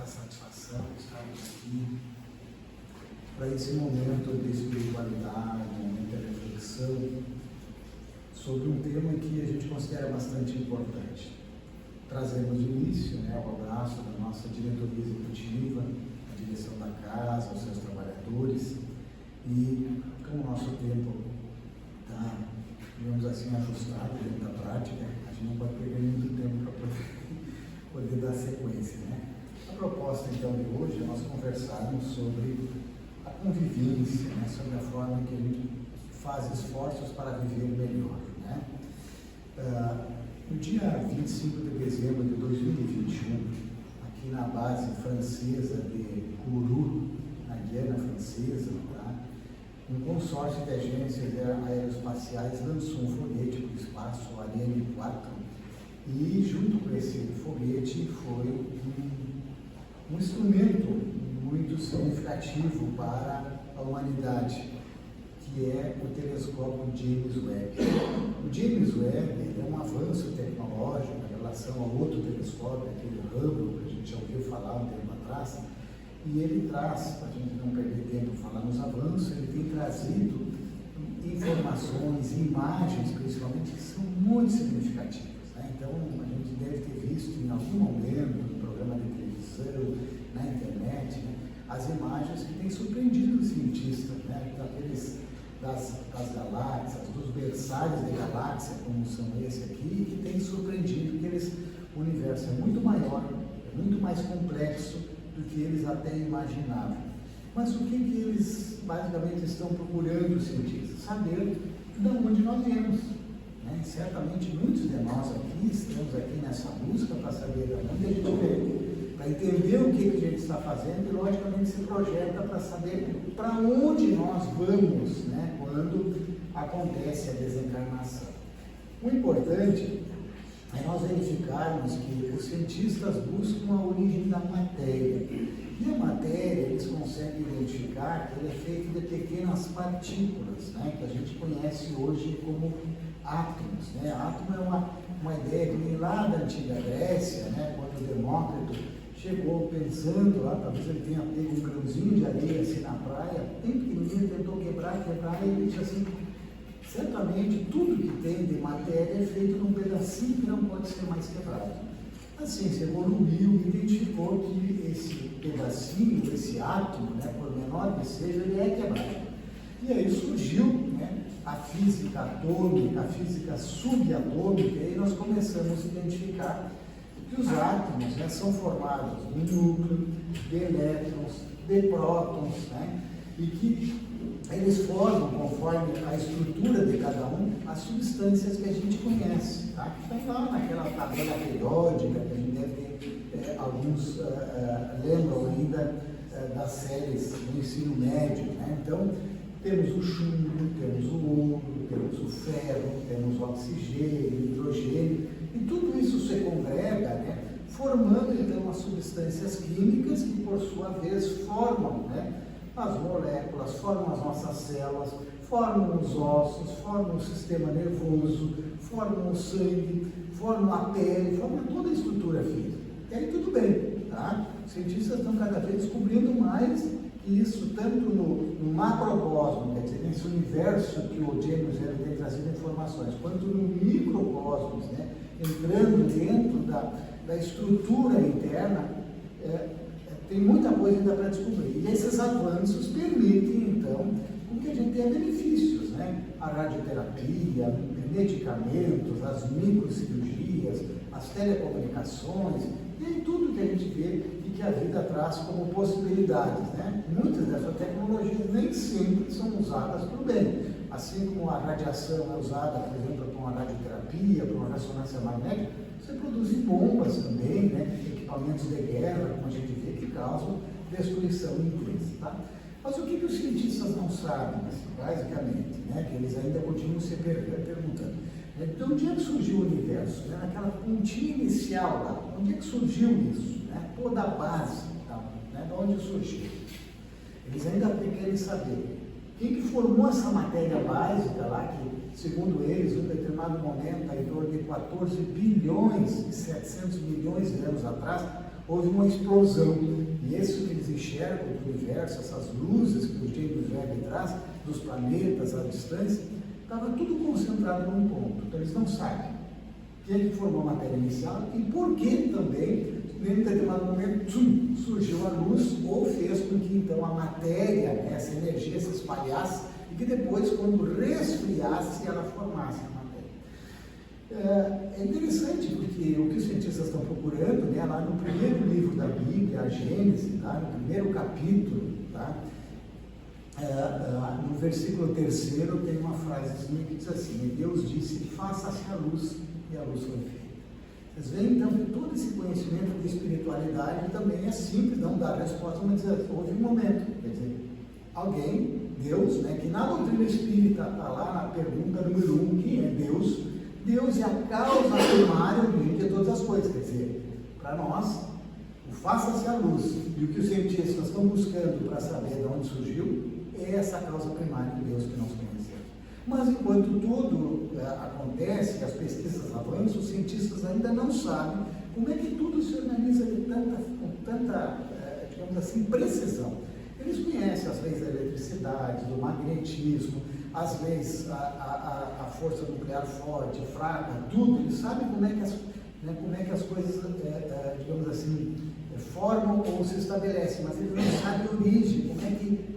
a satisfação de estarmos aqui para esse momento de espiritualidade, um momento de reflexão sobre um tema que a gente considera bastante importante. Trazemos de início o abraço da nossa diretoria executiva, a direção da casa, aos seus trabalhadores, e como o nosso tempo está, digamos assim, ajustado dentro da prática, a gente não pode perder muito tempo para poder dar sequência. A proposta, então, de hoje é nós conversarmos sobre a convivência, sobre a forma que a gente faz esforços para viver melhor. No dia 25 de dezembro de 2021, aqui na base francesa de Kourou, na Guiana Francesa, um consórcio de agências aeroespaciais lançou um foguete para o espaço, o Ariane 4, e junto com esse foguete foi um instrumento muito significativo para a humanidade, que é o telescópio James Webb. O James Webb é um avanço tecnológico em relação ao outro telescópio, aquele Hubble, que a gente já ouviu falar um tempo atrás, e ele traz, para a gente não perder tempo falando nos avanços, ele tem trazido informações, imagens principalmente, que são muito significativas. Então, a gente deve ter visto em algum momento, no programa de televisão, na internet, as imagens que têm surpreendido os cientistas, das galáxias, dos berçários de galáxia, como são esse aqui, que têm surpreendido que o universo é muito maior, é muito mais complexo do que eles até imaginavam. Mas o que eles basicamente estão procurando, os cientistas? Saber de onde nós viemos. Certamente muitos de nós aqui estamos aqui nessa busca para saber de onde a gente veio, para entender o que a gente está fazendo e logicamente se projeta para saber para onde nós vamos, quando acontece a desencarnação. O importante é nós verificarmos que os cientistas buscam a origem da matéria. E a matéria, eles conseguem identificar que ela é feita de pequenas partículas, que a gente conhece hoje como átomos. Átomo é uma ideia que vem lá da antiga Grécia, quando o Demócrito chegou pensando lá, talvez ele tenha pego um grãozinho de areia assim na praia, bem pequenininho, tentou quebrar, e ele disse assim: certamente tudo que tem de matéria é feito num pedacinho que não pode ser mais quebrado. A ciência evoluiu e identificou que esse pedacinho, esse átomo, por menor que seja, ele é quebrado. E aí surgiu a física atômica, a física subatômica, e aí nós começamos a identificar que os átomos são formados de núcleo, de elétrons, de prótons, e que eles formam, conforme a estrutura de cada um, as substâncias que a gente conhece, que estão lá naquela tabela periódica, que a gente deve ter, alguns lembram ainda das séries do ensino médio. Então, temos o chumbo, temos o ouro, temos o ferro, temos o oxigênio, o hidrogênio, e tudo isso se congrega, formando então as substâncias químicas que, por sua vez, formam as moléculas, formam as nossas células, formam os ossos, formam o sistema nervoso, formam o sangue, formam a pele, formam toda a estrutura física. E aí tudo bem, Os cientistas estão cada vez descobrindo mais que isso, tanto no macrocosmo, quer dizer, nesse universo que o James Webb tem trazido informações, quanto no microcosmos, entrando dentro da estrutura interna, tem muita coisa ainda para descobrir. E esses avanços permitem, então, que a gente tenha benefícios, a radioterapia, medicamentos, as microcirurgias, as telecomunicações, e tudo que a gente vê e que a vida traz como possibilidades. Muitas dessas tecnologias nem sempre são usadas para o bem. Assim como a radiação é usada, por exemplo, para uma radioterapia, para uma ressonância magnética, você produz bombas também, equipamentos de guerra, como a gente vê, que causam destruição intensa. Mas o que os cientistas não sabem, basicamente, que eles ainda continuam se perguntando? De onde é que surgiu o universo? Naquela pontinha inicial lá, onde é que surgiu isso? Toda a base, de onde surgiu? Eles ainda querem saber quem que formou essa matéria básica lá, que, segundo eles, em um determinado momento, em torno de 14 bilhões e 700 milhões de anos atrás, houve uma explosão. E isso que eles enxergam do universo, essas luzes que o James Webb traz, dos planetas, à distância, estava tudo concentrado num ponto. Então eles não sabem quem é que formou a matéria inicial e por que também, em determinado momento, surgiu a luz ou fez com que então a matéria, essa energia se espalhasse e que depois, quando resfriasse, ela formasse a matéria. É interessante porque o que os cientistas estão procurando, né, lá no primeiro livro da Bíblia, a Gênesis, tá, no primeiro capítulo, tá, no versículo 3º tem uma frasezinha que diz assim: e Deus disse, faça-se a luz, e a luz foi feita. Vocês veem então que todo esse conhecimento de espiritualidade também é simples, não dá resposta, mas dizer, houve um momento, quer dizer, alguém, Deus, né, que na doutrina espírita está lá na pergunta número 1, quem é Deus? Deus é a causa primária de todas as coisas, quer dizer, para nós, o faça-se a luz, e o que os cientistas estão buscando para saber de onde surgiu, é essa causa primária de Deus que nós conhecemos. Mas enquanto tudo acontece, as pesquisas avançam, os cientistas ainda não sabem como é que tudo se organiza com tanta, digamos assim, precisão. Eles conhecem as leis da eletricidade, do magnetismo, as leis, a força nuclear forte, fraca, tudo. Eles sabem como é que as coisas, digamos assim, formam ou se estabelecem, mas eles não sabem a origem, como é que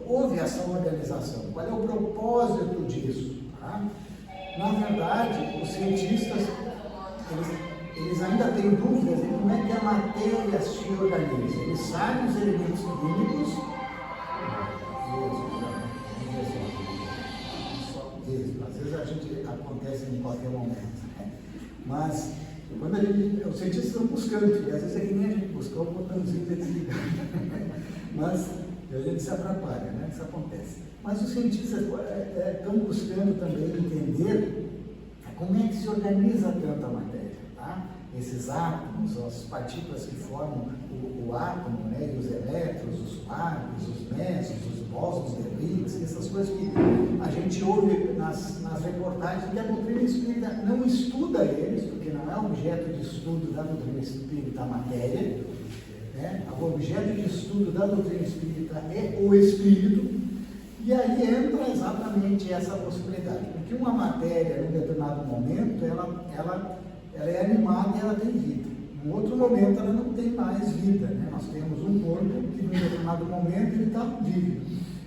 houve essa organização, qual é o propósito disso. Tá? Na verdade, os cientistas, eles ainda têm dúvidas de como é que a matéria se organiza. Eles sabem os elementos químicos, às vezes a gente acontece em qualquer momento, né? Mas quando os cientistas estão buscando, e às vezes é que nem a gente busca o botãozinho de desligar, mas a gente se atrapalha, né? Isso acontece. Mas os cientistas estão buscando também entender como é que se organiza tanta matéria, tá? Esses átomos, as partículas que formam o átomo, né? E os elétrons, os quarks, os mesos, os bósons de Higgs, essas coisas que a gente ouve nas reportagens, que a doutrina espírita não estuda eles, porque não é objeto de estudo da doutrina espírita a matéria, né? O objeto de estudo da doutrina espírita é o espírito, e aí entra exatamente essa possibilidade, porque uma matéria, em um determinado momento, ela é animada e ela tem vida. Em outro momento, ela não tem mais vida, né? Nós temos um corpo que, em um determinado momento, ele está vivo.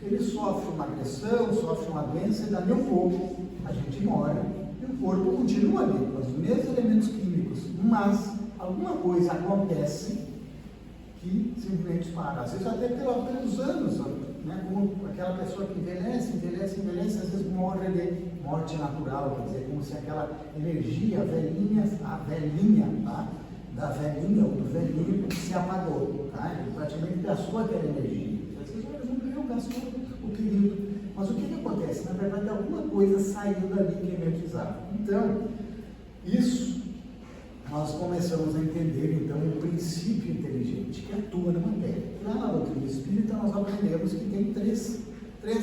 Ele sofre uma agressão, sofre uma doença, e dali um pouco a gente morre, e o corpo continua ali, com os mesmos elementos químicos, mas alguma coisa acontece que simplesmente para, às vezes até pelos anos, né? Como aquela pessoa que envelhece, às vezes morre de morte natural, quer dizer, como se aquela energia, a velhinha, tá? Da velhinha ou do velhinho se apagou, tá? Ele praticamente gastou aquela energia. Às vezes não gastou o querido. Mas o que acontece? Na verdade, alguma coisa saiu dali que energizava. Então, isso nós começamos a entender, então, um princípio inteligente que atua na matéria. Lá na doutrina espírita, nós aprendemos que tem três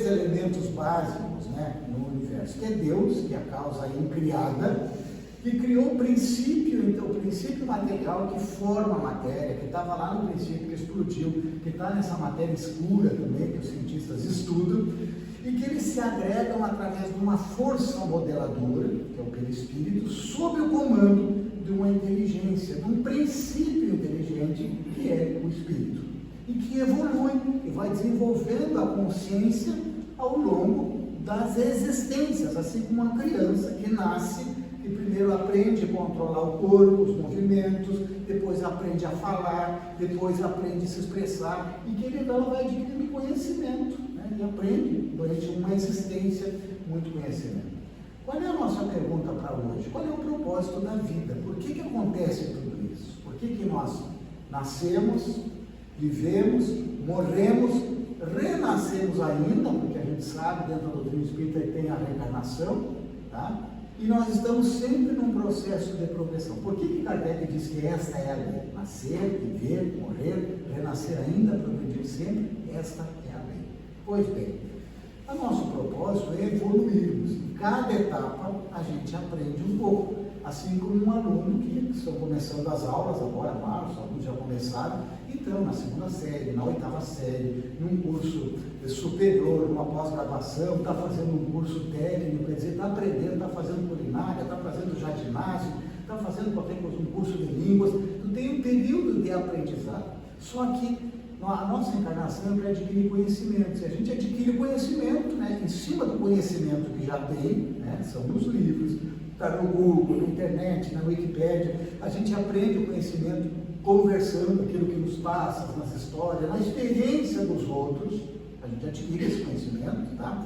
elementos básicos, né, no universo, que é Deus, que é a causa incriada, que criou o princípio, então, o princípio material que forma a matéria, que estava lá no princípio, que explodiu, que está nessa matéria escura também, que os cientistas estudam, e que eles se agregam através de uma força modeladora, que é o perispírito, sob o comando de uma inteligência, de um princípio inteligente, que é o espírito, e que evolui e vai desenvolvendo a consciência ao longo das existências, assim como uma criança que nasce e primeiro aprende a controlar o corpo, os movimentos, depois aprende a falar, depois aprende a se expressar, e que ele então vai adquirindo conhecimento, né? E aprende durante uma existência muito conhecimento. Qual é a nossa pergunta para hoje? Qual é o propósito da vida? Por que acontece tudo isso? Por que nós nascemos, vivemos, morremos, renascemos ainda, porque a gente sabe, dentro da doutrina espírita tem a reencarnação, tá? E nós estamos sempre num processo de progressão. Por que Kardec diz que esta é a lei? Nascer, viver, morrer, renascer ainda, progredir sempre, esta é a lei. Pois bem, o nosso propósito é evoluirmos. Em cada etapa a gente aprende um pouco. assim como um aluno que estão começando as aulas agora, março, alguns já começaram, então na segunda série, na oitava série, num curso superior, numa pós-graduação, está fazendo um curso técnico, quer dizer, está aprendendo, está fazendo culinária, está fazendo já ginásio, está fazendo qualquer coisa, um curso de línguas, não tem um período de aprendizado. Só que a nossa encarnação é para adquirir conhecimento. Se a gente adquire conhecimento, né, em cima do conhecimento que já tem, né, são nos livros, está no Google, na internet, na Wikipédia, a gente aprende o conhecimento conversando aquilo que nos passa, nas histórias, na experiência dos outros, a gente adquire esse conhecimento, tá?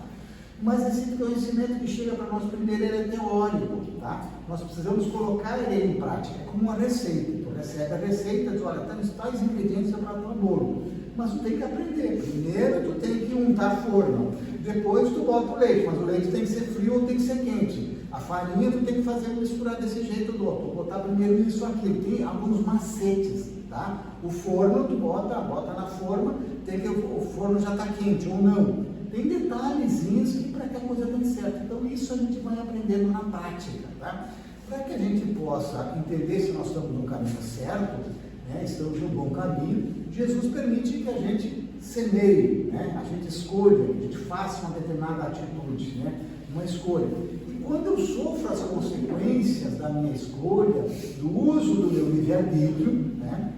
Mas esse conhecimento que chega para nós primeiro, ele é teórico, tá? Nós precisamos colocar ele em prática, é como uma receita. Tu recebe a receita, diz, olha, tem tais ingredientes para o bolo, mas tu tem que aprender. Primeiro tu tem que untar forno, depois tu bota o leite, mas o leite tem que ser frio ou tem que ser quente. A farinha tu tem que fazer misturar desse jeito do outro, botar primeiro isso aqui, tem alguns macetes, tá? O forno tu bota na forma, tem que o forno já está quente ou não. Tem detalhezinhos que para que a coisa dê certo. Então isso a gente vai aprendendo na prática, tá? Para que a gente possa entender se nós estamos no caminho certo, né, estamos no bom caminho, Jesus permite que a gente semeie, né, a gente escolha, a gente faça uma determinada atitude, né, uma escolha. E quando eu sofro as consequências da minha escolha, do uso do meu livre-arbítrio, né,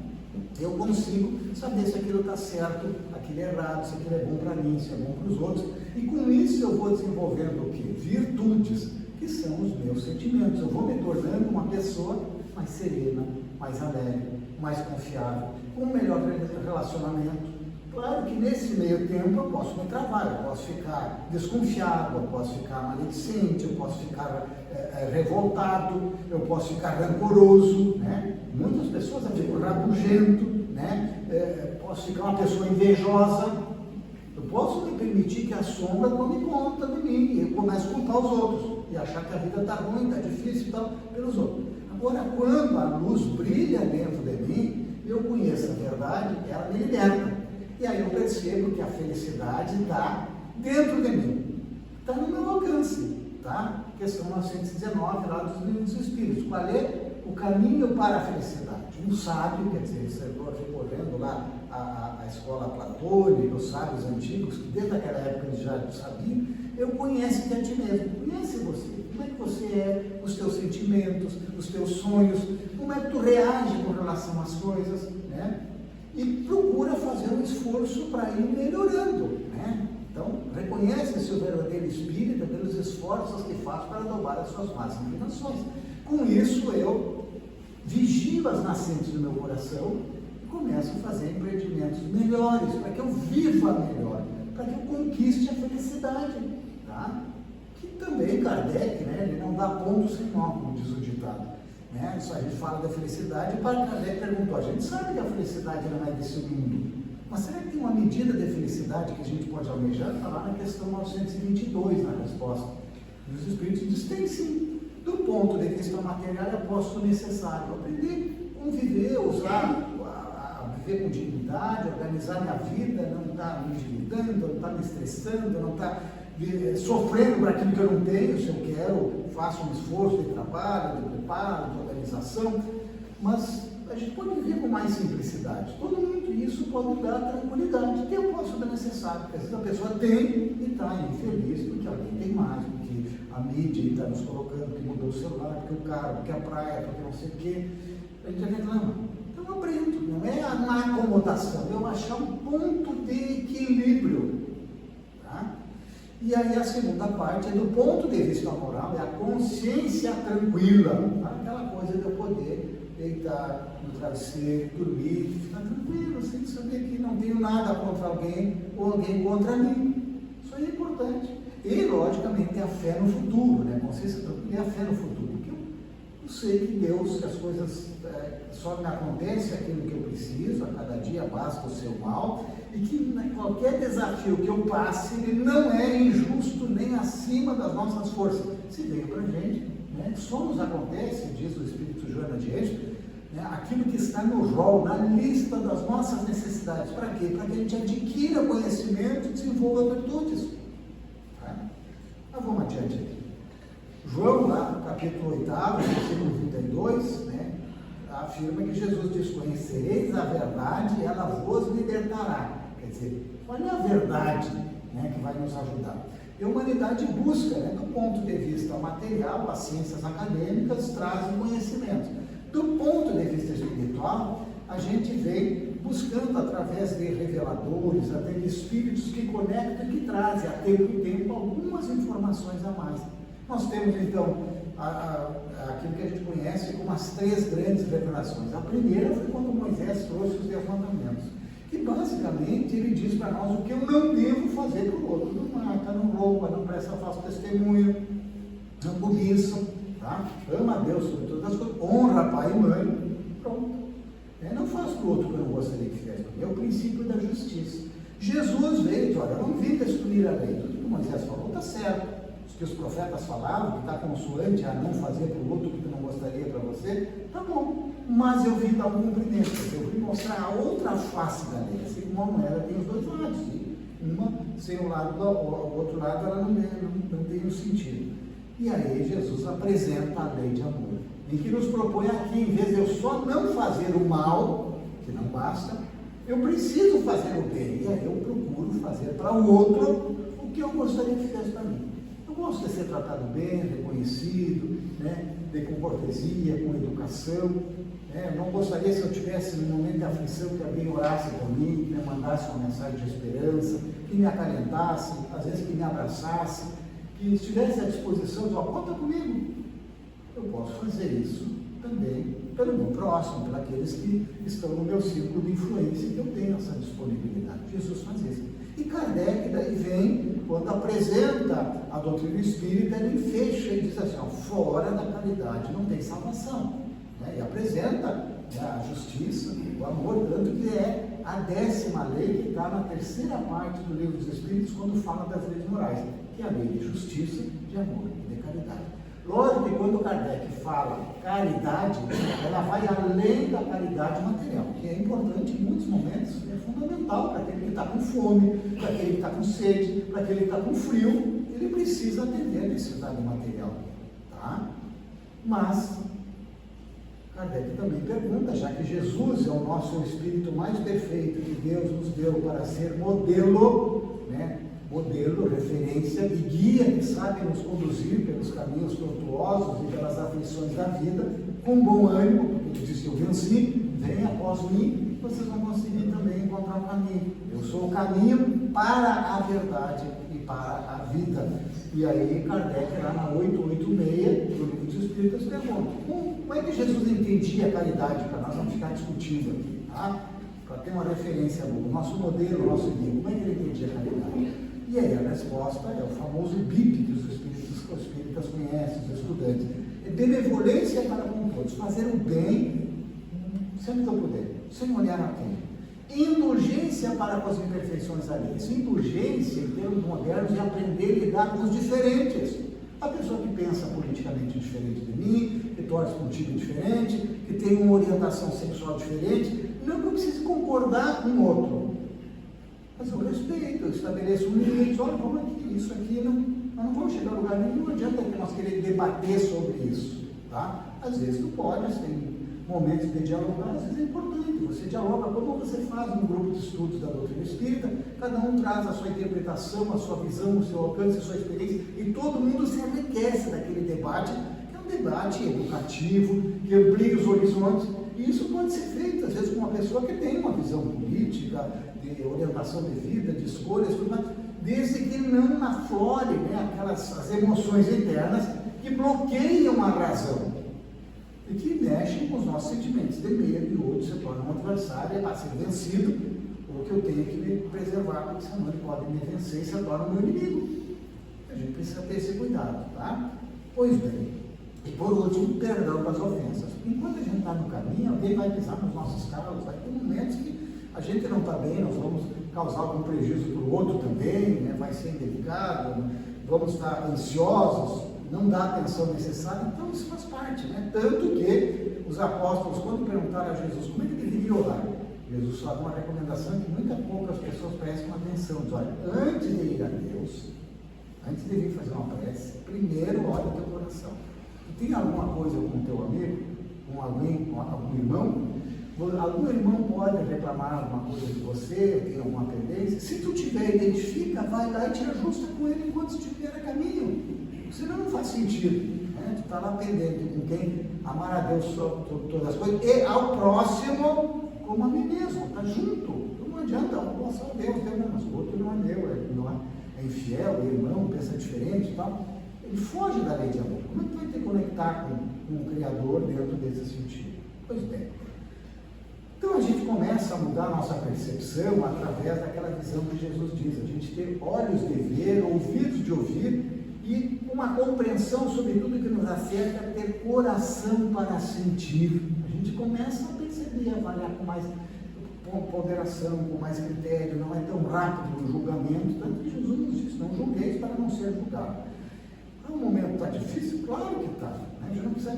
eu consigo saber se aquilo está certo, aquilo é errado, se aquilo é bom para mim, se é bom para os outros. E com isso eu vou desenvolvendo o quê? Virtudes, que são os meus sentimentos. Eu vou me tornando uma pessoa mais serena, mais alegre, mais confiável, com um melhor relacionamento. Claro que nesse meio tempo eu posso me travar, eu posso ficar desconfiado, eu posso ficar maledicente, eu posso ficar revoltado, eu posso ficar rancoroso, né? Muitas pessoas ficam rabugento, né? Posso ficar uma pessoa invejosa. Eu posso me permitir que a sombra tome conta de mim e eu começo a culpar os outros e achar que a vida está ruim, está difícil e tal, pelos outros. Agora, quando a luz brilha dentro de mim, eu conheço a verdade, ela me liberta. E aí eu percebo que a felicidade está dentro de mim, está no meu alcance, tá? Questão 919 lá dos Livros dos Espíritos. Qual é o caminho para a felicidade? Um sábio, quer dizer, você recorrendo lá a escola platônica, os sábios antigos, que desde aquela época eles já sabiam, eu conheço a ti mesmo, conhece você, como é que você é, os teus sentimentos, os teus sonhos, como é que tu reage com relação às coisas, né? E procura fazer um esforço para ir melhorando, né? Então, reconhece seu verdadeiro espírito pelos esforços que faz para dobrar as suas más inclinações. Com isso, eu vigilo as nascentes do meu coração e começo a fazer empreendimentos melhores, para que eu viva melhor, para que eu conquiste a felicidade, tá? Que também Kardec, né, ele não dá ponto sem nó, como diz o ditado. Né? Isso a gente fala da felicidade, e para Kardec perguntou, a gente sabe que a felicidade não é desse mundo, mas será que tem uma medida de felicidade que a gente pode almejar? Está lá na questão 922, na resposta. E os Espíritos dizem, tem sim. Do ponto de vista material, é posto necessário aprender a conviver, usar, a viver com dignidade, organizar minha vida, não estar me endividando, não estar me estressando, não estar sofrendo por aquilo que eu não tenho. Se eu quero, faço um esforço de trabalho, de preparo, de organização, mas a gente pode viver com mais simplicidade. Todo mundo, isso pode dar tranquilidade. Tempo é necessário, porque às vezes a pessoa tem e está infeliz porque alguém tem mais, porque a mídia está nos colocando, porque mudou o celular, porque o carro, porque a praia, porque não sei o quê. A gente reclama. Então eu aprendo, não é a acomodação, eu achar um ponto de equilíbrio. Tá? E aí a segunda parte é do ponto de vista moral, é a consciência tranquila. Tá? Aquela coisa de eu poder deitar no travesseiro, dormir, ficar tranquilo, sem saber que não tenho nada contra alguém ou alguém contra mim. Isso aí é importante. E, logicamente, a fé no futuro, né? Consciência tranquila e a fé no futuro. Porque eu sei que Deus, que as coisas só me acontecem aquilo que eu preciso, a cada dia basta o seu mal, e que qualquer desafio que eu passe, ele não é injusto nem acima das nossas forças. Se veio para a gente, né? Só nos acontece, diz o Espírito Joana de Eixo, né? Aquilo que está no rol, na lista das nossas necessidades. Para quê? Para que a gente adquira conhecimento e desenvolva virtudes. Tá? Mas vamos adiante aqui. João, lá, capítulo 8, versículo 32, né, afirma que Jesus diz: conhecereis a verdade e ela vos libertará. Quer dizer, qual é a verdade, né, que vai nos ajudar? E a humanidade busca, né, do ponto de vista material, as ciências acadêmicas trazem conhecimento. Do ponto de vista espiritual, a gente vem buscando através de reveladores, até de espíritos que conectam e que trazem a tempo e tempo algumas informações a mais. Nós temos então aquilo que a gente conhece como as 3 grandes revelações. A primeira foi quando Moisés trouxe os 10 mandamentos, que basicamente ele diz para nós o que eu não devo fazer para o outro: não mata, não rouba, não presta falso testemunho, não cobiça, tá? Ama a Deus sobre todas as coisas, honra pai e mãe, pronto. Não faz para o outro o que eu não gostaria que fizesse. É o princípio da justiça. Jesus veio e disse: olha, eu não vim destruir a lei. Tudo que Moisés falou está certo. Os que os profetas falavam, que está consoante a não fazer para o outro o que tu não gostaria para você, tá bom. Mas eu vim dar um cumprimento. Eu vim mostrar a outra face da lei. Assim, uma moeda tem os 2 lados. E uma sem o lado, o outro lado, ela não tem um sentido. E aí Jesus apresenta a lei de amor, em que nos propõe aqui, em vez de eu só não fazer o mal, que não basta, eu preciso fazer o bem. E aí eu procuro fazer para o outro o que eu gostaria que fizesse para mim. Eu gosto de ser tratado bem, reconhecido, né, com cortesia, com educação. Né? Eu não gostaria, se eu tivesse num momento de aflição, que alguém orasse por mim, que me mandasse uma mensagem de esperança, que me acalentasse, às vezes que me abraçasse, que estivesse à disposição de: ó, conta comigo. Eu posso fazer isso também pelo meu próximo, por aqueles que estão no meu círculo de influência, que eu tenho essa disponibilidade. Jesus faz isso. E Kardec daí vem, quando apresenta a doutrina espírita, ele fecha e diz assim: ó, fora da caridade não tem salvação. Né? E apresenta, né, a justiça, o amor, tanto que é a 10ª lei que está na 3ª parte do Livro dos Espíritos, quando fala das leis morais, que é a lei de justiça, de amor e de caridade. Lógico que quando Kardec fala caridade, ela vai além da caridade material, que é importante em muitos momentos, é fundamental para aquele que está com fome, para aquele que está com sede, para aquele que está com frio. Ele precisa atender a necessidade material, tá? Mas Kardec também pergunta, já que Jesus é o nosso Espírito mais perfeito que Deus nos deu para ser modelo, né? Modelo, referência e guia que sabe nos conduzir pelos caminhos tortuosos e pelas aflições da vida, com bom ânimo, porque ele disse: eu venci, vem após mim, vocês vão conseguir também encontrar o caminho. Eu sou o caminho para a verdade e para a vida. E aí Kardec, lá na 886 do Livro dos Espíritos, pergunta: como é que Jesus entendia a caridade? Para nós não ficar discutindo aqui, tá? Para ter uma referência boa, o nosso modelo, o nosso guia, como é que ele entendia a caridade? E aí a resposta é o famoso BIP que os espíritas conhecem, os estudantes: é benevolência para com todos, fazer o bem sempre que eu puder, sem olhar a quem. Indulgência para com as imperfeições alheias. Indulgência, em termos modernos, é aprender a lidar com os diferentes. A pessoa que pensa politicamente diferente de mim, que torce para um time diferente, que tem uma orientação sexual diferente, não que eu precise concordar com o outro. Mas eu respeito, eu estabeleço um limite. Olha, como aqui, isso aqui nós não vamos chegar a lugar nenhum. Não adianta que nós queremos debater sobre isso, tá? Às vezes tu pode, tem momentos de dialogar, às vezes é importante. Você dialoga como você faz no grupo de estudos da doutrina espírita, cada um traz a sua interpretação, a sua visão, o seu alcance, a sua experiência, e todo mundo se enriquece daquele debate, que é um debate educativo, que amplia os horizontes. E isso pode ser feito, às vezes, com uma pessoa que tem uma visão política, de orientação de vida, de escolhas, tudo mais, desde que não aflore, né, as emoções internas que bloqueiam a razão e que mexem com os nossos sentimentos de medo, e o outro se torna um adversário a ser vencido, ou que eu tenho que me preservar, porque senão ele pode me vencer e se torna meu inimigo. A gente precisa ter esse cuidado, tá? Pois bem, e por último, perdão para as ofensas. Enquanto a gente está no caminho, alguém vai pisar nos nossos calos, vai ter momentos que a gente não está bem, nós vamos causar algum prejuízo para o outro também, né? Vai ser indelicado, vamos estar ansiosos, não dá a atenção necessária, então isso faz parte, né? Tanto que os apóstolos, quando perguntaram a Jesus como é que deveria orar, Jesus só dá uma recomendação que muitas poucas pessoas prestam atenção. Diz: olha, antes de ir a Deus, antes de vir fazer uma prece, primeiro olha o teu coração. Tu tem alguma coisa com o teu amigo, com alguém, com algum irmão? Algum irmão pode reclamar alguma coisa de você, tem alguma pendência? Se tu tiver, identifica, vai lá e te ajusta com ele enquanto estiver a caminho. Senão não faz sentido. Tu está lá pendente com quem amar a Deus sobre todas as coisas e ao próximo como a mim mesmo, está junto. Então não adianta, um posso a Deus, mas o outro não é meu, não é infiel, é irmão, pensa diferente e tal. Ele foge da lei de amor. Como é que vai te conectar com o Criador dentro desse sentido? Pois bem. Então a gente começa a mudar a nossa percepção através daquela visão que Jesus diz, a gente ter olhos de ver, ouvidos de ouvir e uma compreensão sobre tudo que nos acerca, ter coração para sentir. A gente começa a perceber, a avaliar com mais ponderação, com mais critério, não é tão rápido no julgamento, tanto que Jesus nos diz, não julgueis para não ser julgado. O momento está difícil? Claro que está. A gente não precisa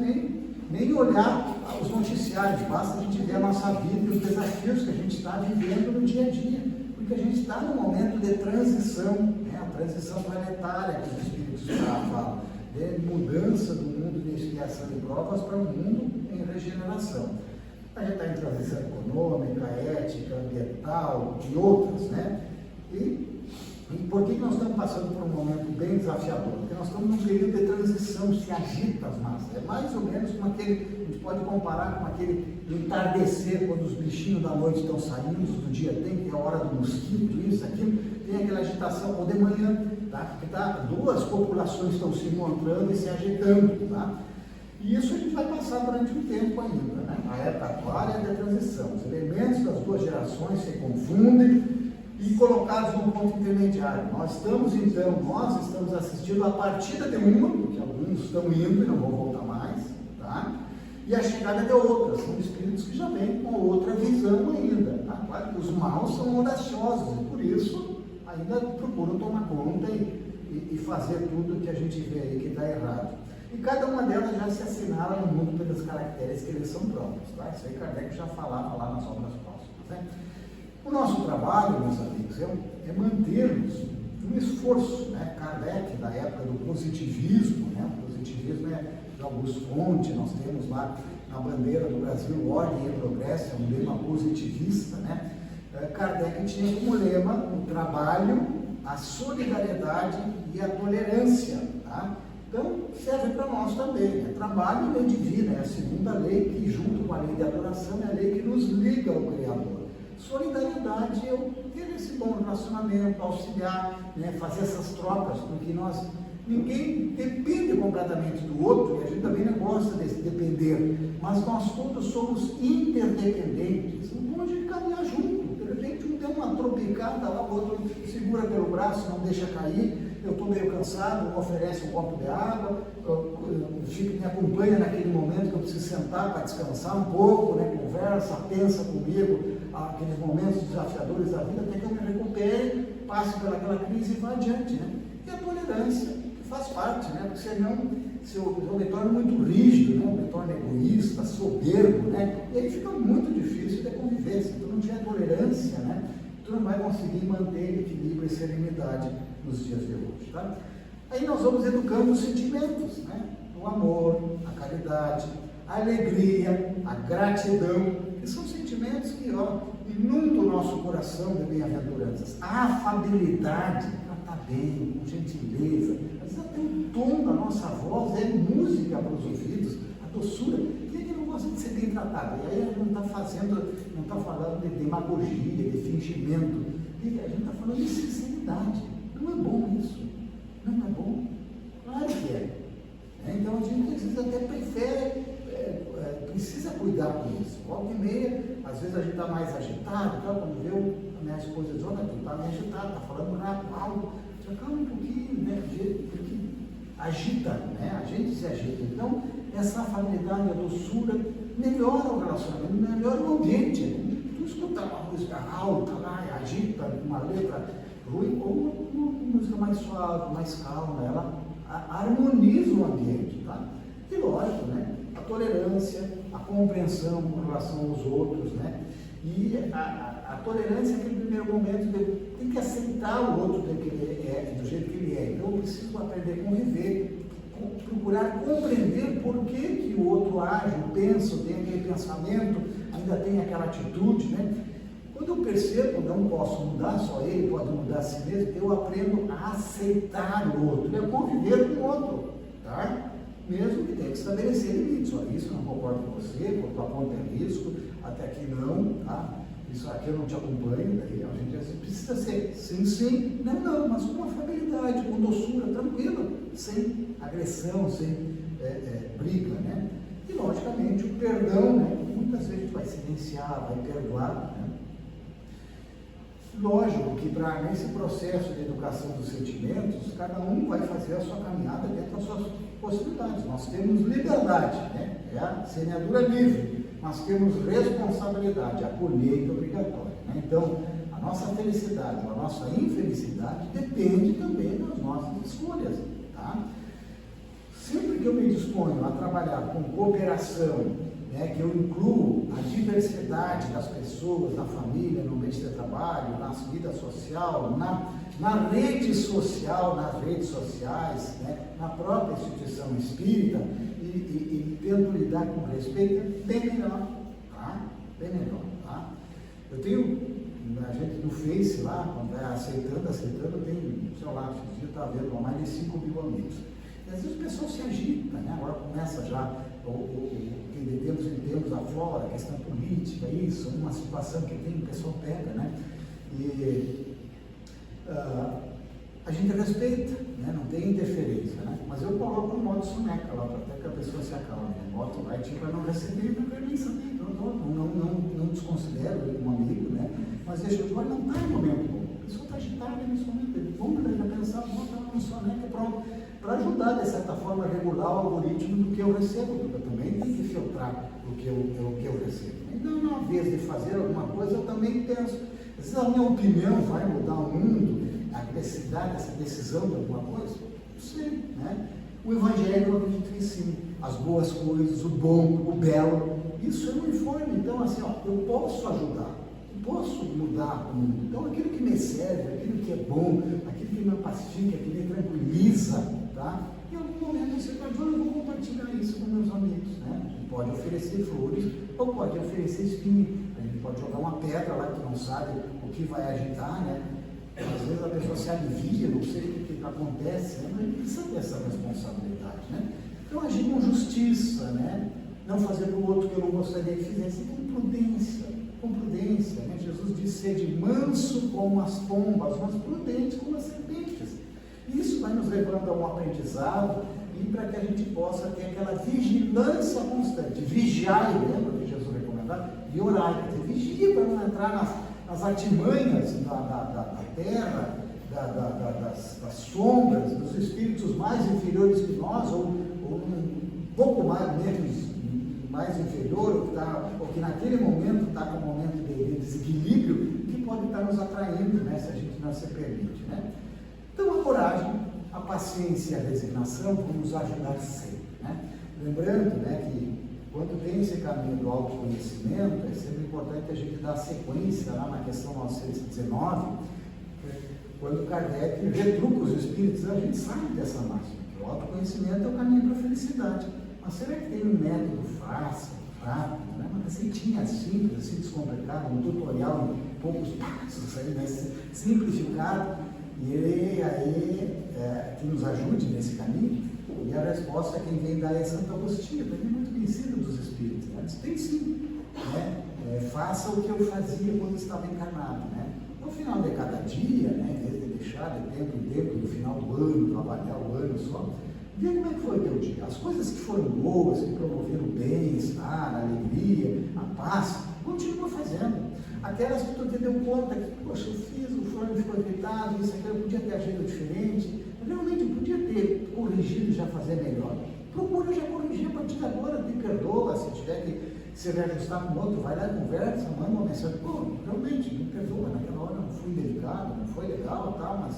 nem olhar os noticiários, basta a gente ver a nossa vida e os desafios que a gente está vivendo no dia a dia, porque a gente está num momento de transição, a transição planetária que os espíritos falam, de mudança do mundo de expiação e provas para um mundo em regeneração. A gente está em transição econômica, ética, ambiental e outras, né? E por que nós estamos passando por um momento bem desafiador? Porque nós estamos num período de transição, se agita as massas. É mais ou menos como aquele, a gente pode comparar com aquele entardecer, quando os bichinhos da noite estão saindo, do dia tem, que é a hora do mosquito, isso, aquilo, tem aquela agitação, ou de manhã, tá? Porque duas populações estão se encontrando e se agitando, tá? E isso a gente vai passar durante um tempo ainda, né? A época atual é a transição. Os elementos das duas gerações se confundem e colocados num ponto intermediário. Nós estamos assistindo a partida de uma, porque alguns estão indo e não vão voltar mais, tá? E a chegada de outras, são espíritos que já vêm com outra visão ainda, tá? Claro que os maus são audaciosos e por isso ainda procuram tomar conta e fazer tudo que a gente vê aí que está errado. E cada uma delas já se assinala no mundo pelas características que eles são próprios, tá? Isso aí Kardec já falava lá nas obras próximas, né? O nosso trabalho, meus amigos, é mantermos um esforço, né? Kardec, da época do positivismo, né? O positivismo é de Augusto Conte, nós temos lá na bandeira do Brasil ordem e progresso, é um lema positivista, né? Kardec tinha como lema o trabalho, a solidariedade e a tolerância, tá? Então, serve para nós também, né? Trabalho e lei divina, é a segunda lei que, junto com a lei de adoração, é a lei que nos liga ao Criador. Solidariedade é ter esse bom relacionamento, auxiliar, né? Fazer essas trocas, porque ninguém depende completamente do outro, e a gente também não gosta de depender, mas nós todos somos interdependentes, então a gente caminhar junto. De repente um tem uma tropicada lá, o outro segura pelo braço, não deixa cair, eu estou meio cansado, me oferece um copo de água, me acompanha naquele momento que eu preciso sentar para descansar um pouco, né? Conversa, pensa comigo, aqueles momentos desafiadores da vida, até que eu me recupere, passe pelaquela crise e vá adiante, né? E a tolerância, que faz parte, né? Porque senão, se eu me torno muito rígido, né? Eu me torno egoísta, soberbo, né? E aí fica muito difícil de conviver. Se tu não tiver tolerância, né? Tu não vai conseguir manter equilíbrio e serenidade nos dias de hoje, tá? Aí nós vamos educando os sentimentos, né? O amor, a caridade, a alegria, a gratidão, que são sentimentos que, inundam o nosso coração de bem-aventuranças. A afabilidade, tratar bem, com gentileza, às vezes até o tom da nossa voz é música para os ouvidos, a doçura. Quem é que não gosta de ser bem tratado? E aí a gente não está falando de demagogia, de fingimento, a gente está falando de sinceridade. Não é bom isso, não é bom, claro que é. Então a gente às vezes até precisa cuidar com isso. Volta e meia, às vezes a gente está mais agitado, tá? Quando vê a minha esposa diz, olha, tu está meio agitado, está falando rápido, algo, já calma um pouquinho, né? Porque agita, né? A gente se agita. Então, essa afabilidade, a doçura, melhora o relacionamento, melhora o ambiente. Tu escuta uma música alta lá, agita, uma letra ruim, ou uma música mais suave, mais calma, ela harmoniza o ambiente, tá? E lógico, né? A tolerância, a compreensão com relação aos outros, né? E a tolerância é aquele primeiro momento tem que aceitar o outro do jeito que ele é. Então eu preciso aprender a conviver procurar compreender por que o outro age, pensa, tem aquele pensamento, ainda tem aquela atitude, né? Quando eu percebo, não posso mudar, só ele pode mudar a si mesmo, eu aprendo a aceitar o outro, a conviver com o outro, tá? Mesmo que tenha que estabelecer limites. Olha, isso eu não concordo com você, por tua conta é risco, até aqui não, tá? Isso aqui eu não te acompanho, daí a gente às vezes precisa ser sim, sim, não, não, mas com afabilidade, com doçura, tranquila, sem agressão, sem briga, né? E logicamente o perdão, né? Muitas vezes a gente vai silenciar, vai perdoar, né? Lógico que nesse processo de educação dos sentimentos, cada um vai fazer a sua caminhada dentro das suas possibilidades. Nós temos liberdade, né? É a semeadura livre, mas temos responsabilidade, a colheita obrigatória, né? Então, a nossa felicidade ou a nossa infelicidade depende também das nossas escolhas, tá? Sempre que eu me disponho a trabalhar com cooperação, né, que eu incluo a diversidade das pessoas, na família, no ambiente de trabalho, na vida social, na rede social, nas redes sociais, né, na própria instituição espírita, e tento lidar com respeito, é bem melhor, tá? Bem melhor, tá? Eu tenho, a gente no Face lá, quando vai aceitando, tem, sei lá, esses dias está vendo mais de 5 mil amigos. E às vezes o pessoal se agita, né? Agora começa já que de tempos em tempos aflora, a questão política, isso, uma situação que tem, o pessoal pega, né? E a gente respeita, né? Não tem interferência, né? Mas eu coloco um modo soneca lá, até que a pessoa se acalme, né? Boto lá e tipo, para não receber permissão, não desconsidero ele como amigo, né? Mas deixa eu não está em momento bom. A pessoa está agitada nesse momento, vamos pensar, bota lá no soneca, pronto. Para ajudar, de certa forma, a regular o algoritmo do que eu recebo, porque eu também tenho que filtrar o que eu recebo. Então, na vez de fazer alguma coisa, eu também penso, às vezes a minha opinião vai mudar o mundo, a agressividade, essa decisão de alguma coisa, não sei, né? O Evangelho, eu acredito que sim, as boas coisas, o bom, o belo, isso é um informe. Então, assim, ó, eu posso ajudar, eu posso mudar o mundo. Então, aquilo que me serve, aquilo que é bom, aquilo que me pacifica, que me tranquiliza, tá? Em algum momento você pode, eu vou compartilhar isso com meus amigos, né? A gente pode oferecer flores ou pode oferecer espinho. A gente pode jogar uma pedra lá que não sabe o que vai agitar, né? Às vezes a pessoa se alivia, não sei o que acontece, né? Mas a gente precisa ter essa responsabilidade, né? Então agir com justiça, né? Não fazer para o outro que eu não gostaria que fizesse, com prudência, né? Jesus disse: sede manso como as pombas, mas prudente como as serpentes. Isso vai nos levando a um aprendizado e para que a gente possa ter aquela vigilância constante. Vigiai, lembra que Jesus recomendava? E orai, quer dizer, vigia para não entrar nas artimanhas da terra, das sombras, dos espíritos mais inferiores que nós, ou um pouco mais inferior, ou que naquele momento está com um momento de desequilíbrio, que pode estar nos atraindo, né, se a gente não se permite, né? Então, a coragem, a paciência e a resignação vão nos ajudar sempre, né? Lembrando, né, que quando tem esse caminho do autoconhecimento, é sempre importante a gente dar sequência lá na questão 919, quando Kardec retruca os espíritos, a gente sabe dessa máxima, que o autoconhecimento é o caminho para a felicidade. Mas será que tem um método fácil, rápido, né? Uma receitinha simples, assim, descomplicada, um tutorial em poucos passos, aí, né? Simplificado, e aí que nos ajude nesse caminho? E a resposta, quem vem dar é Santo Agostinho, também muito conhecido dos espíritos, né? Diz, tem sim, né? Faça o que eu fazia quando estava encarnado, né? No final de cada dia, né? Em vez de deixar de tempo em tempo, no final do ano, trabalhar o ano só, vê como é que foi o teu dia. As coisas que foram boas, que promoveram o bem-estar, a alegria, a paz, continua fazendo. Aquelas que tu te deu conta que, poxa, eu fiz, o fulano ficou irritado, isso aqui eu podia ter agido diferente, realmente eu podia ter corrigido, já fazer melhor. Procura já corrigir a partir de agora, te perdoa, se tiver que se reajustar com o outro, vai lá e conversa, manda uma mensagem, pô, realmente, me perdoa, naquela hora não fui delicado, não foi legal, tal, mas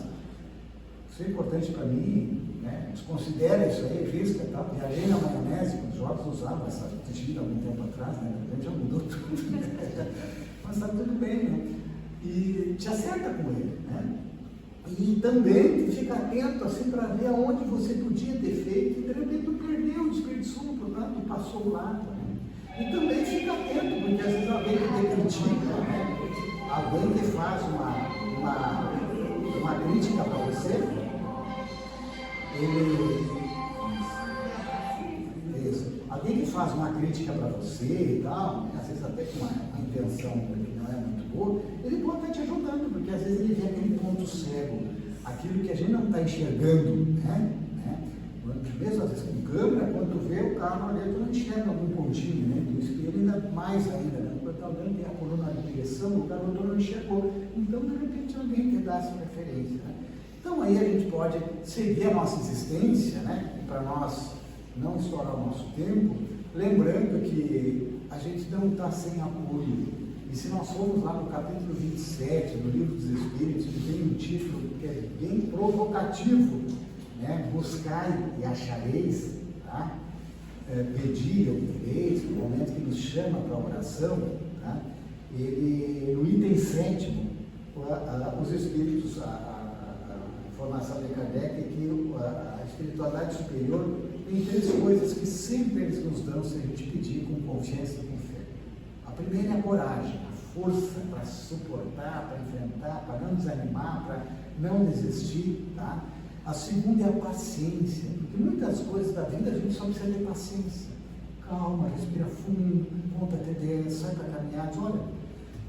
isso é importante para mim, né? Desconsidera isso aí, risca, tal. Viajei na maionese, os jogos usavam essa tira há algum tempo atrás, né? De repente já mudou tudo, né? Mas está tudo bem, né? E te acerta com ele, né? E também fica atento assim para ver aonde você podia ter feito e de repente tu perdeu, desperdiçou um produto e passou o lado. Né? E também fica atento, porque às vezes alguém que te critica, né? Alguém que faz uma crítica para você, alguém que faz uma crítica para você e tal, né? Às vezes até com uma intenção que não é muito boa, ele pode estar te ajudando, porque às vezes ele vê aquele ponto cego, aquilo que a gente não está enxergando, né? Mesmo às vezes com câmera, quando tu vê o carro ali, tu não enxerga algum pontinho, né? Do espelho ainda mais ainda, né? Porque alguém tem a coluna de direção, o garoto não enxergou. Então, de repente, alguém quer dar essa referência, né? Então, aí a gente pode seguir a nossa existência, né? Para nós não estourar o nosso tempo, lembrando que a gente não está sem apoio. E se nós formos lá no capítulo 27 do Livro dos Espíritos, que tem um título que é bem provocativo, né? Buscai e achareis, tá? Pedi e obtereis, no momento que nos chama para a oração, tá? Ele, no item 7º, os Espíritos, a informação de Kardec é que a espiritualidade superior tem 3 coisas que sempre eles nos dão se a gente pedir com confiança e com fé. A primeira é a coragem, a força para suportar, para enfrentar, para não desanimar, para não desistir, tá? A segunda é a paciência, porque muitas coisas da vida a gente só precisa ter paciência. Calma, respira fundo, conta até 10, sai para caminhar, diz, olha,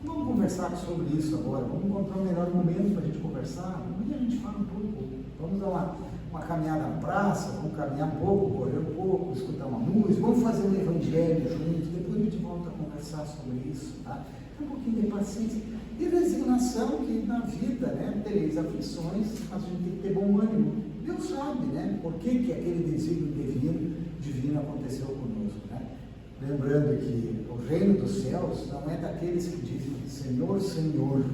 vamos conversar sobre isso agora, vamos encontrar o melhor momento para a gente conversar, e a gente fala um pouco, vamos dar uma caminhada na praça, vamos caminhar um pouco, correr um pouco, escutar uma música, vamos fazer um evangelho juntos, depois a gente volta a conversar sobre isso, tá? Um pouquinho de paciência e resignação, que na vida, né, tereis aflições, mas a gente tem que ter bom ânimo. Deus sabe, né, por que aquele desígnio divino aconteceu conosco, né? Lembrando que o reino dos céus não é daqueles que dizem Senhor, Senhor,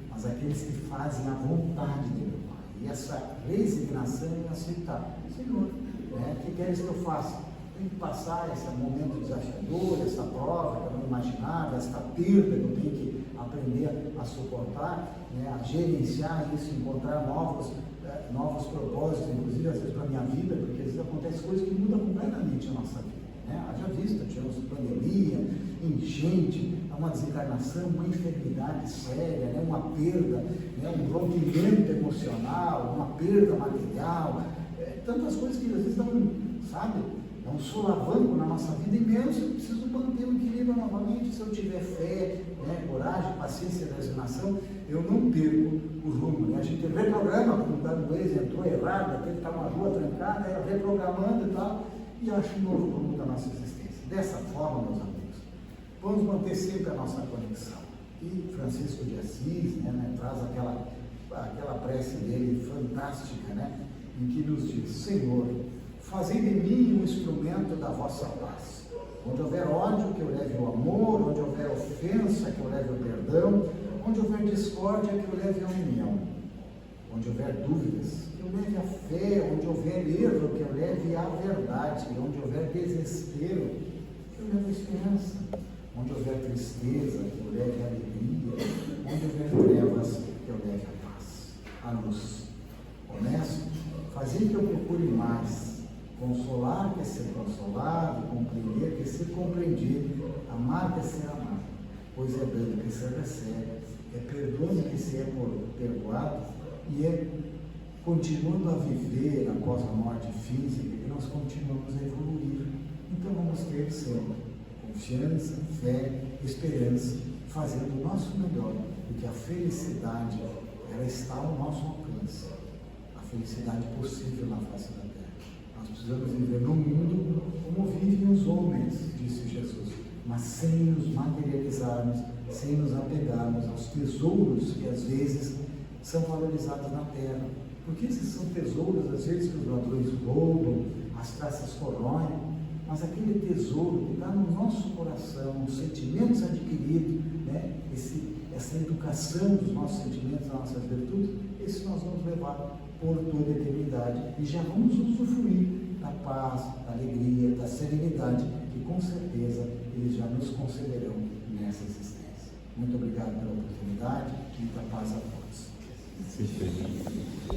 mas aqueles que fazem a vontade de meu Pai. E essa resignação é aceitar. Senhor, né, o que queres que eu faça? Tem que passar esse momento desafiador, essa prova que eu não imaginava, essa perda que eu tenho que aprender a suportar, né, a gerenciar isso, encontrar novos propósitos, inclusive às vezes para a minha vida, porque às vezes acontecem coisas que mudam completamente a nossa vida. Né? Haja vista, tivemos pandemia, enchente, uma desencarnação, uma enfermidade séria, né? Uma perda, né? Um rompimento emocional, uma perda material, tantas coisas que às vezes dão, sabe? É um solavanco na nossa vida imenso. Eu preciso manter o equilíbrio novamente. Se eu tiver fé, né, coragem, paciência e resignação, eu não perco o rumo. Né? A gente reprograma, como o Dado Luiz entrou errado, aquele que está numa rua trancada, reprogramando e tal, e acha um novo rumo da nossa existência. Dessa forma, meus amigos, vamos manter sempre a nossa conexão. E Francisco de Assis, né, traz aquela prece dele fantástica, né, em que nos diz: Senhor, fazei de mim um instrumento da vossa paz. Onde houver ódio, que eu leve o amor; onde houver ofensa, que eu leve o perdão; onde houver discórdia, que eu leve a união; onde houver dúvidas, que eu leve a fé; onde houver erro, que eu leve a verdade; onde houver desespero, que eu leve a esperança; onde houver tristeza, que eu leve a alegria; onde houver trevas, que eu leve a paz, a luz. Honesto, fazei que eu procure mais consolar que é ser consolado, compreender que é ser compreendido, amar que é ser amado, pois é dando que se recebe, é perdoando que se é perdoado, e é continuando a viver após a morte física que nós continuamos a evoluir. Então vamos ter sempre confiança, fé, esperança, fazendo o nosso melhor, porque a felicidade, ela está ao nosso alcance, a felicidade possível na face da terra. Nós precisamos viver no mundo como vivem os homens, disse Jesus, mas sem nos materializarmos, sem nos apegarmos aos tesouros que às vezes são valorizados na terra. Porque esses são tesouros, às vezes, que os ladrões roubam, as traças corroem, mas aquele tesouro que está no nosso coração, os sentimentos adquiridos, né? Essa educação dos nossos sentimentos, das nossas virtudes, esse nós vamos levar por toda a eternidade e já vamos usufruir da paz, da alegria, da serenidade que com certeza eles já nos concederão nessa existência. Muito obrigado pela oportunidade, muita paz a todos. Perfeito.